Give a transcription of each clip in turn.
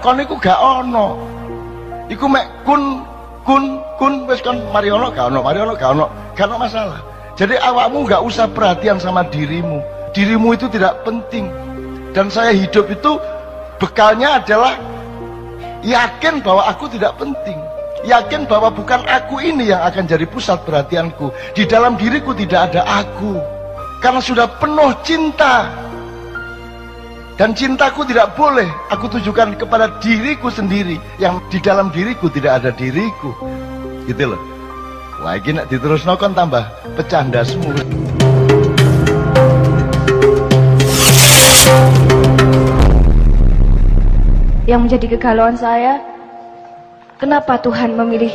kon iku gak ono. Iku mek kun wis kon mari ono gak ono, mari ono gak ono, gak ono masalah. Jadi awakmu gak usah perhatian sama dirimu. Dirimu itu tidak penting. Dan saya hidup itu bekalnya adalah yakin bahwa aku tidak penting. Yakin bahwa bukan aku ini yang akan jadi pusat perhatianku. Di dalam diriku tidak ada aku. Karena sudah penuh cinta. Dan cintaku tidak boleh aku tujukan kepada diriku sendiri. Yang di dalam diriku tidak ada diriku. Gitu loh. Lagi nak diterusno kon tambah pecah ndasmu. Yang menjadi kegalauan saya, kenapa Tuhan memilih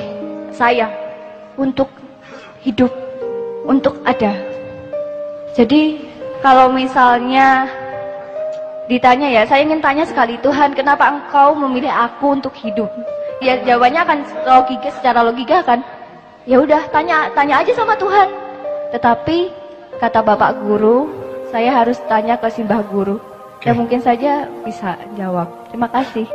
saya untuk hidup, untuk ada. Jadi kalau misalnya ditanya ya, saya ingin tanya sekali, Tuhan kenapa engkau memilih aku untuk hidup? Ya jawabannya akan logika, secara logika kan, ya udah tanya aja sama Tuhan. Tetapi kata Bapak Guru, saya harus tanya ke Simbah Guru. Ya mungkin saja bisa jawab. Terima kasih.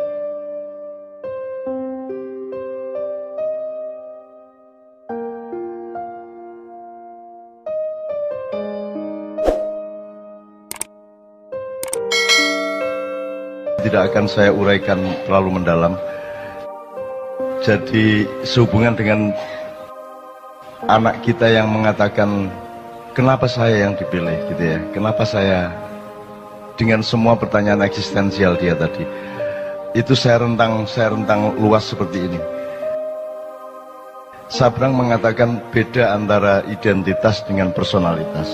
Tidak akan saya uraikan terlalu mendalam. Jadi sehubungan dengan anak kita yang mengatakan kenapa saya yang dipilih gitu ya, kenapa saya, dengan semua pertanyaan eksistensial dia tadi, itu saya rentang luas seperti ini. Sabrang mengatakan beda antara identitas dengan personalitas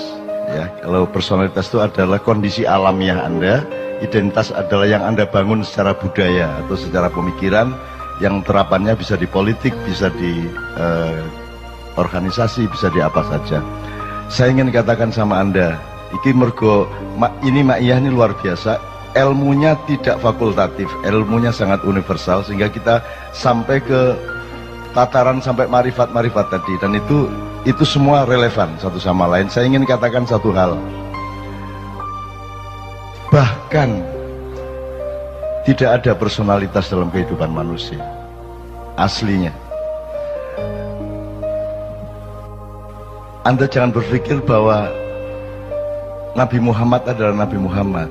ya. Kalau personalitas itu adalah kondisi alamiah Anda, identitas adalah yang Anda bangun secara budaya atau secara pemikiran, yang terapannya bisa di politik, bisa di organisasi, bisa di apa saja. Saya ingin katakan sama Anda, iki mergo ini Ma'iyah ini luar biasa, ilmunya tidak fakultatif, ilmunya sangat universal, sehingga kita sampai ke tataran sampai marifat tadi, dan itu semua relevan satu sama lain. Saya ingin katakan satu hal, bahkan tidak ada personalitas dalam kehidupan manusia aslinya. Anda jangan berpikir bahwa Nabi Muhammad adalah Nabi Muhammad.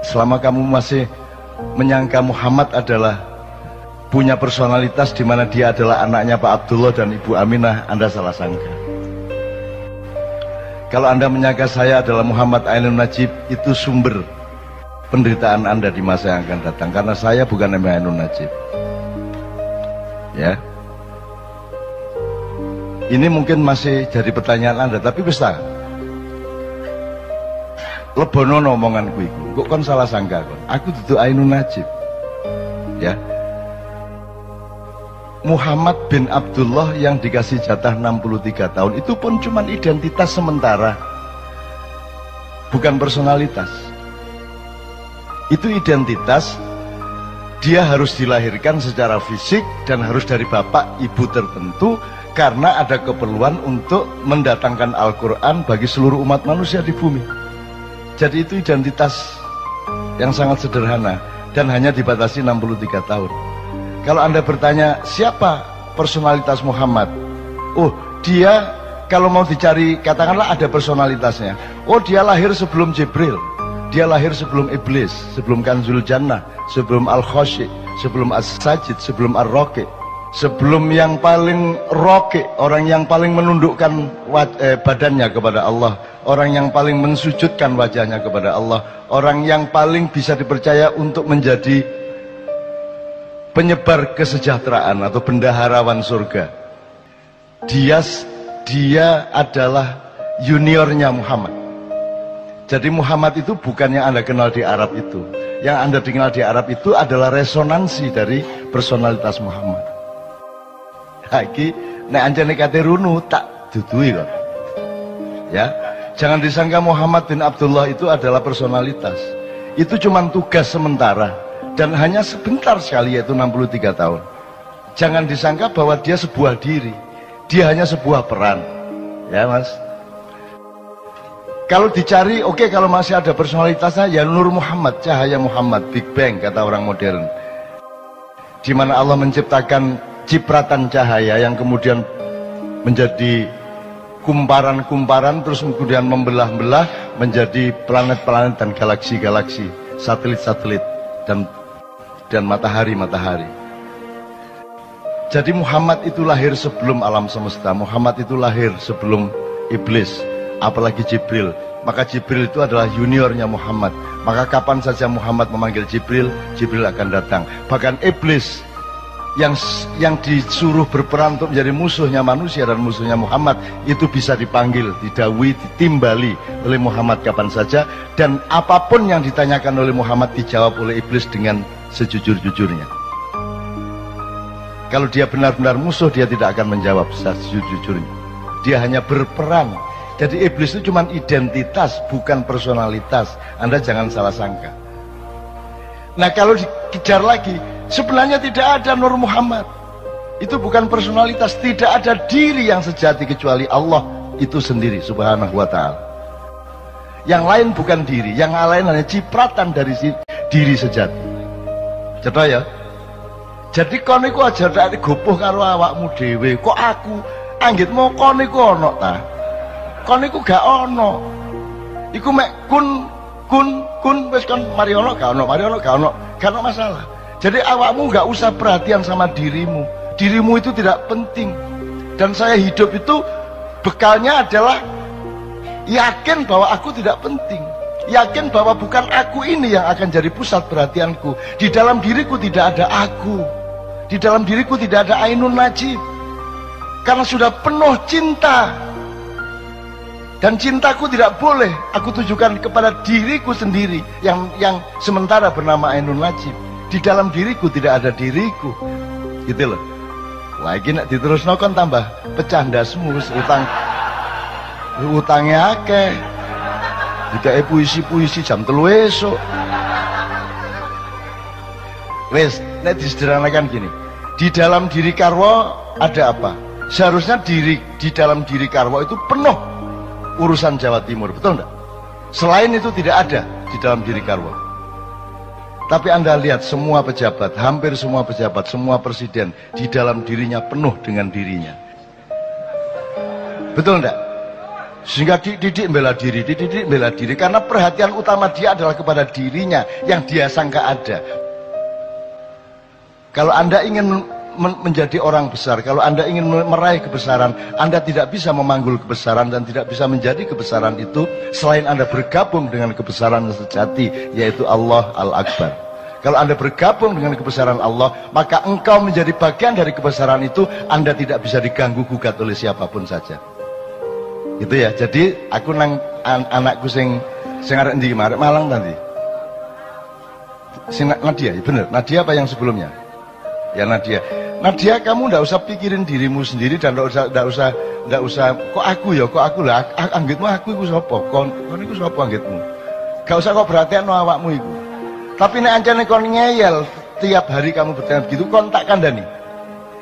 Selama kamu masih menyangka Muhammad adalah punya personalitas di mana dia adalah anaknya Pak Abdullah dan Ibu Aminah, Anda salah sangka. Kalau Anda menyangka saya adalah Muhammad Ainun Najib, itu sumber penderitaan Anda di masa yang akan datang, karena saya bukan Nabi Ainun Najib. Ya. Ini mungkin masih jadi pertanyaan Anda, tapi bisa lebono omonganku iku. Kok kon salah sangka kon? Aku dudu Ainun Najib. Ya. Muhammad bin Abdullah yang dikasih jatah 63 tahun itu pun cuma identitas sementara. Bukan personalitas. Itu identitas, dia harus dilahirkan secara fisik dan harus dari bapak ibu tertentu, karena ada keperluan untuk mendatangkan Al-Quran bagi seluruh umat manusia di bumi. Jadi itu identitas yang sangat sederhana dan hanya dibatasi 63 tahun. Kalau Anda bertanya siapa personalitas Muhammad, oh dia, kalau mau dicari katakanlah ada personalitasnya, oh dia lahir sebelum Jibril, dia lahir sebelum Iblis, sebelum Kanzul Jannah, sebelum Al-Khoshi, sebelum As-Sajid, sebelum Ar-Roki, sebelum yang paling roki, orang yang paling menundukkan badannya kepada Allah, orang yang paling mensujudkan wajahnya kepada Allah, orang yang paling bisa dipercaya untuk menjadi penyebar kesejahteraan atau bendaharawan surga. Dia adalah juniornya Muhammad. Jadi Muhammad itu bukan yang Anda kenal di Arab itu. Yang Anda kenal di Arab itu adalah resonansi dari personalitas Muhammad. Lagi nek anjane kate runu tak dudui kok. Ya, jangan disangka Muhammad bin Abdullah itu adalah personalitas. Itu cuma tugas sementara dan hanya sebentar sekali, yaitu 63 tahun. Jangan disangka bahwa dia sebuah diri. Dia hanya sebuah peran. Ya, Mas. Kalau dicari, oke, kalau masih ada personalitasnya, ya Nur Muhammad, cahaya Muhammad, Big Bang kata orang modern. di mana Allah menciptakan cipratan cahaya yang kemudian menjadi kumparan-kumparan, terus kemudian membelah-belah menjadi planet-planet dan galaksi-galaksi, satelit-satelit dan matahari-matahari. Jadi Muhammad itu lahir sebelum alam semesta, Muhammad itu lahir sebelum iblis, apalagi Jibril. Maka Jibril itu adalah juniornya Muhammad. Maka kapan saja Muhammad memanggil Jibril, Jibril akan datang. Bahkan iblis yang disuruh berperan untuk menjadi musuhnya manusia dan musuhnya Muhammad, itu bisa dipanggil, didhawuhi, ditimbali oleh Muhammad kapan saja. Dan apapun yang ditanyakan oleh Muhammad dijawab oleh iblis dengan sejujur-jujurnya. Kalau dia benar-benar musuh, dia tidak akan menjawab sejujur-jujurnya. Dia hanya berperan. Jadi iblis itu cuma identitas, bukan personalitas. Anda jangan salah sangka. Nah, kalau dikejar lagi, sebenarnya tidak ada Nur Muhammad. Itu bukan personalitas, tidak ada diri yang sejati kecuali Allah itu sendiri subhanahu wa ta'ala. Yang lain bukan diri, yang lain hanya cipratan dari diri sejati. Cetok ya? Jadi kon iku aja tak gopoh karo awakmu dhewe. Kok aku anggitmu kon iku ono ta? Kon iku gak ono. Iku mek kun wis kon mari ono gak ono, gak ono masalah. Jadi awakmu gak usah perhatian sama dirimu. Dirimu itu tidak penting. Dan saya hidup itu bekalnya adalah yakin bahwa aku tidak penting. Yakin bahwa bukan aku ini yang akan jadi pusat perhatianku. Di dalam diriku tidak ada aku. Di dalam diriku tidak ada Ainun Najib. Karena sudah penuh cinta. Dan cintaku tidak boleh aku tujukan kepada diriku sendiri yang sementara bernama Ainun Najib. Di dalam diriku tidak ada diriku. Gitu loh. Lagi nak diterusno kon tambah pecah ndasmu, utangnya akeh. Dikae puisi-puisi jam 3 esuk. Wes, nek disederhanakan gini. Di dalam diri Karwo ada apa? Seharusnya di dalam diri Karwo itu penuh urusan Jawa Timur, betul enggak? Selain itu tidak ada di dalam diri Karwo. Tapi Anda lihat semua pejabat, hampir semua pejabat, semua presiden di dalam dirinya penuh dengan dirinya. Betul enggak? Sehingga didik bela diri, karena perhatian utama dia adalah kepada dirinya yang dia sangka ada. Kalau Anda ingin menjadi orang besar, kalau Anda ingin meraih kebesaran, Anda tidak bisa memanggul kebesaran dan tidak bisa menjadi kebesaran itu selain Anda bergabung dengan kebesaran sejati, yaitu Allah Al-Akbar. Kalau Anda bergabung dengan kebesaran Allah, maka engkau menjadi bagian dari kebesaran itu. Anda tidak bisa diganggu gugat oleh siapapun saja. Gitu ya. Jadi aku nang anakku sing arek ndi arek Malang nanti. Sing Nadia, ya bener. Nadia apa yang sebelumnya? Ya Nadia. Nadia, kamu ndak usah pikirin dirimu sendiri dan ndak usah kok aku lah anggitmu aku iku sapa? Kon iku sapa anggitmu? Gak usah kok perhatian awakmu iku. Tapi nek ancane kon ngeyel tiap hari kamu bertanya begitu, kon tak kandhani.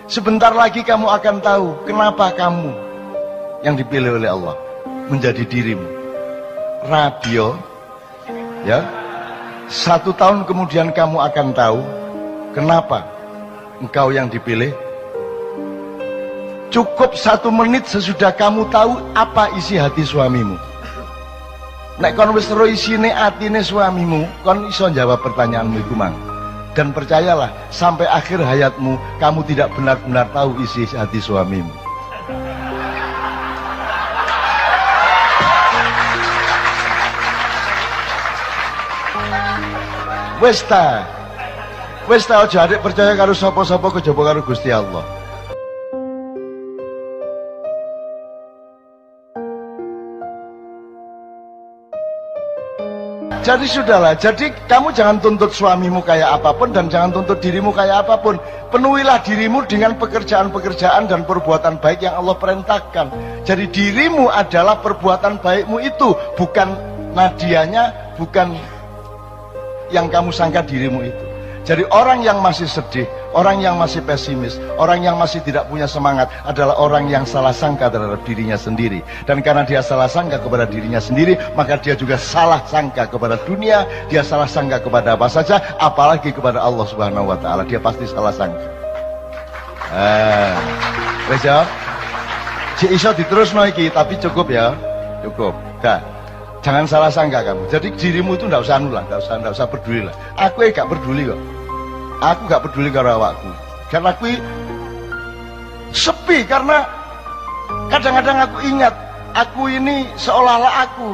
Sebentar lagi kamu akan tahu kenapa kamu yang dipilih oleh Allah menjadi dirimu. Radio ya, 1 tahun kemudian kamu akan tahu kenapa engkau yang dipilih. Cukup 1 menit sesudah kamu tahu apa isi hati suamimu. Nek kon wis ro isine atine suamimu, kon iso jawab pertanyaanmu iku mang. Dan percayalah, sampai akhir hayatmu kamu tidak benar-benar tahu isi hati suamimu. Wes ta aja adik percaya karo sapa-sapa kejaba karo Gusti Allah. Jadi sudahlah, jadi kamu jangan tuntut suamimu kayak apapun dan jangan tuntut dirimu kayak apapun. Penuhilah dirimu dengan pekerjaan-pekerjaan dan perbuatan baik yang Allah perintahkan. Jadi dirimu adalah perbuatan baikmu itu, bukan Nadianya, bukan yang kamu sangka dirimu itu. Jadi orang yang masih sedih, orang yang masih pesimis, orang yang masih tidak punya semangat adalah orang yang salah sangka terhadap dirinya sendiri. Dan karena dia salah sangka kepada dirinya sendiri, maka dia juga salah sangka kepada dunia, dia salah sangka kepada apa saja, apalagi kepada Allah Subhanahu wa taala. Dia pasti salah sangka. Wes ya. Si iso diterusno iki, tapi cukup ya. Cukup. Jangan salah sangka kamu. Jadi dirimu itu enggak usah anu lah, enggak usah peduli lah. Aku gak peduli kok. Aku gak peduli karo awakku. Karena aku sepi, karena kadang-kadang aku ingat aku ini seolah-olah aku,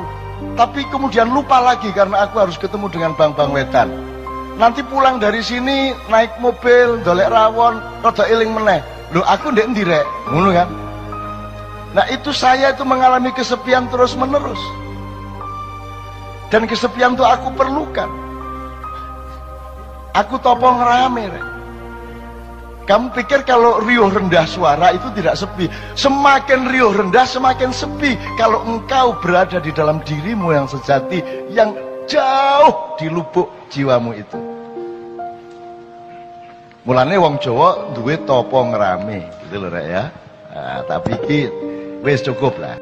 tapi kemudian lupa lagi karena aku harus ketemu dengan bang-bang wetan. Nanti pulang dari sini naik mobil, dolek rawon, rada eling meneh. Loh, aku ndek endi rek? Ngono kan? Nah, itu saya itu mengalami kesepian terus-menerus. Dan kesepian itu aku perlukan. Aku topong rame. Kamu pikir kalau riuh rendah suara itu tidak sepi? Semakin riuh rendah semakin sepi. Kalau engkau berada di dalam dirimu yang sejati, yang jauh di lubuk jiwamu itu. Mulane wong Jawa duwe topong rame, gitu loh rek ya. Nah, tapi iki wis cukup lah.